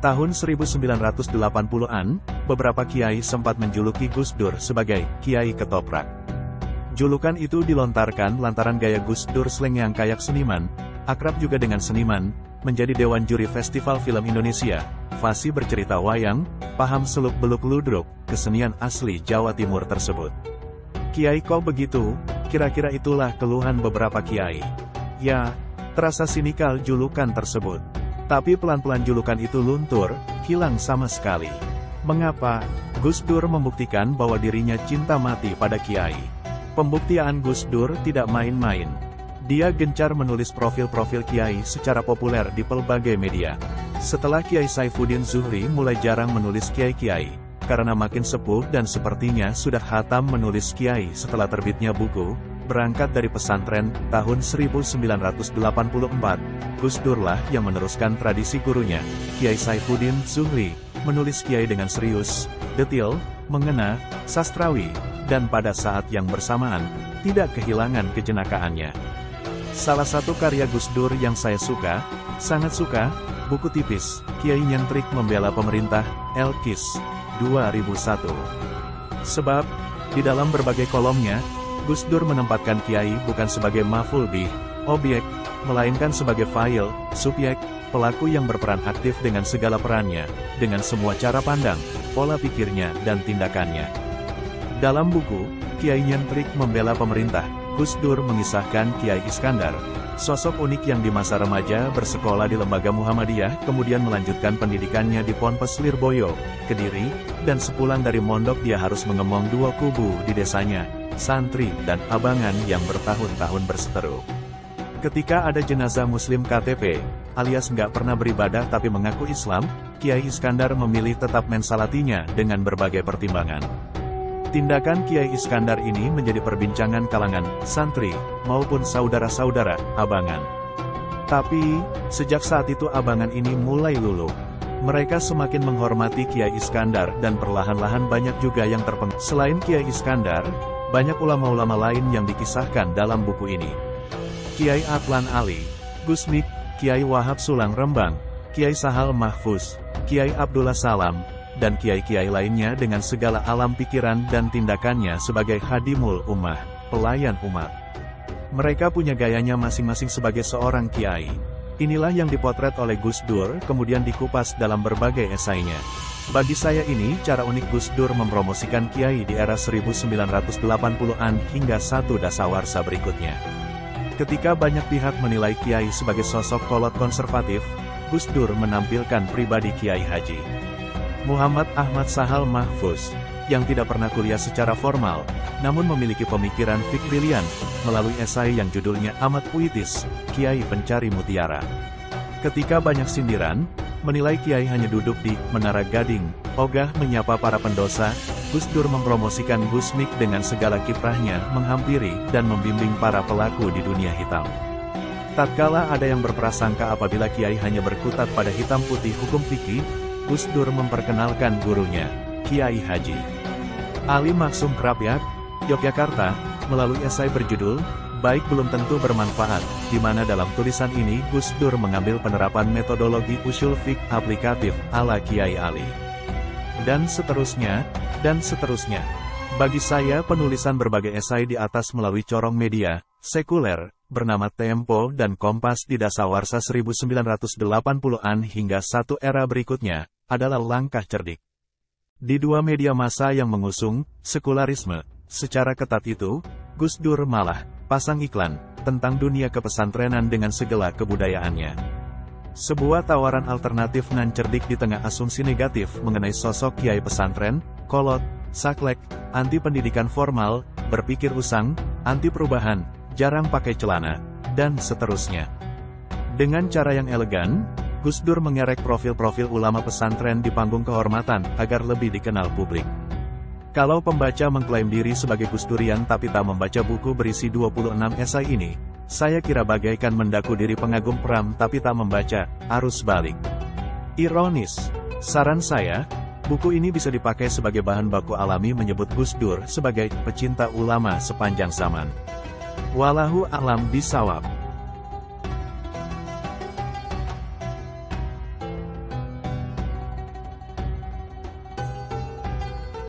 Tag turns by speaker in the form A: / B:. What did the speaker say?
A: Tahun 1980-an, beberapa kiai sempat menjuluki Gus Dur sebagai Kiai Ketoprak. Julukan itu dilontarkan lantaran gaya Gus Dur slang yang kayak seniman, akrab juga dengan seniman, menjadi dewan juri Festival Film Indonesia, fasih bercerita wayang, paham seluk-beluk ludruk, kesenian asli Jawa Timur tersebut. Kiai kok begitu? Kira-kira itulah keluhan beberapa kiai. Ya, terasa sinikal julukan tersebut. Tapi pelan-pelan julukan itu luntur, hilang sama sekali. Mengapa? Gus Dur membuktikan bahwa dirinya cinta mati pada kiai. Pembuktian Gus Dur tidak main-main. Dia gencar menulis profil-profil kiai secara populer di pelbagai media. Setelah Kiai Saifuddin Zuhri mulai jarang menulis kiai-kiai, karena makin sepuh dan sepertinya sudah khatam menulis kiai setelah terbitnya buku, Berangkat dari Pesantren, tahun 1984, Gus Durlah yang meneruskan tradisi gurunya, Kiai Saifuddin Zuhri, menulis kiai dengan serius, detil, mengena, sastrawi, dan pada saat yang bersamaan, tidak kehilangan kejenakaannya. Salah satu karya Gus Dur yang saya suka, sangat suka, buku tipis, Kiai Nyentrik Membela Pemerintah, Elkis, 2001. Sebab, di dalam berbagai kolomnya, Gus Dur menempatkan kiai bukan sebagai maf'ul bih, objek, melainkan sebagai fa'il, subjek, pelaku yang berperan aktif dengan segala perannya, dengan semua cara pandang, pola pikirnya dan tindakannya. Dalam buku, Kiai Nyentrik Membela Pemerintah, Gus Dur mengisahkan Kiai Iskandar, sosok unik yang di masa remaja bersekolah di lembaga Muhammadiyah, kemudian melanjutkan pendidikannya di Ponpes Lirboyo, Kediri, dan sepulang dari mondok dia harus mengemong dua kubu di desanya, santri dan abangan yang bertahun-tahun berseteru. Ketika ada jenazah muslim KTP, alias nggak pernah beribadah tapi mengaku Islam, Kiai Iskandar memilih tetap mensalatinya dengan berbagai pertimbangan. Tindakan Kiai Iskandar ini menjadi perbincangan kalangan santri maupun saudara-saudara abangan. Tapi, sejak saat itu abangan ini mulai luluh. Mereka semakin menghormati Kiai Iskandar dan perlahan-lahan banyak juga yang terpengaruh. Selain Kiai Iskandar, banyak ulama-ulama lain yang dikisahkan dalam buku ini. Kiai Atlan Ali, Gus Mik, Kiai Wahab Sulang Rembang, Kiai Sahal Mahfuz, Kiai Abdullah Salam, dan kiai-kiai lainnya dengan segala alam pikiran dan tindakannya sebagai khadimul ummah, pelayan umat. Mereka punya gayanya masing-masing sebagai seorang kiai. Inilah yang dipotret oleh Gus Dur, kemudian dikupas dalam berbagai esainya. Bagi saya ini cara unik Gus Dur mempromosikan kiai di era 1980-an hingga satu dasawarsa berikutnya. Ketika banyak pihak menilai kiai sebagai sosok kolot konservatif, Gus Dur menampilkan pribadi Kiai Haji Muhammad Ahmad Sahal Mahfuz, yang tidak pernah kuliah secara formal, namun memiliki pemikiran brilian, melalui esai yang judulnya amat puitis, Kiai Pencari Mutiara. Ketika banyak sindiran, menilai kiai hanya duduk di Menara Gading, ogah menyapa para pendosa, Gus Dur mempromosikan Gus Mik dengan segala kiprahnya, menghampiri dan membimbing para pelaku di dunia hitam. Tatkala ada yang berprasangka apabila kiai hanya berkutat pada hitam putih hukum fikih, Gus Dur memperkenalkan gurunya, Kiai Haji Ali Maksum Krapyak, Yogyakarta, melalui esai berjudul, Baik Belum Tentu Bermanfaat, di mana dalam tulisan ini Gus Dur mengambil penerapan metodologi usul fiqh aplikatif ala Kiai Ali. Dan seterusnya, dan seterusnya. Bagi saya penulisan berbagai esai di atas melalui corong media, sekuler, bernama Tempo dan Kompas di dasawarsa 1980-an hingga satu era berikutnya, adalah langkah cerdik. Di dua media massa yang mengusung sekularisme secara ketat itu, Gus Dur malah pasang iklan tentang dunia kepesantrenan dengan segala kebudayaannya. Sebuah tawaran alternatif nan cerdik di tengah asumsi negatif mengenai sosok kiai pesantren, kolot, saklek, anti pendidikan formal, berpikir usang, anti perubahan, jarang pakai celana, dan seterusnya. Dengan cara yang elegan, Gus Dur mengerek profil-profil ulama pesantren di panggung kehormatan agar lebih dikenal publik. Kalau pembaca mengklaim diri sebagai Gus Durian tapi tak membaca buku berisi 26 esai ini, saya kira bagaikan mendaku diri pengagum Pram tapi tak membaca Arus Balik. Ironis. Saran saya, buku ini bisa dipakai sebagai bahan baku alami menyebut Gus Dur sebagai pecinta ulama sepanjang zaman. Wallahu a'lam bishawab.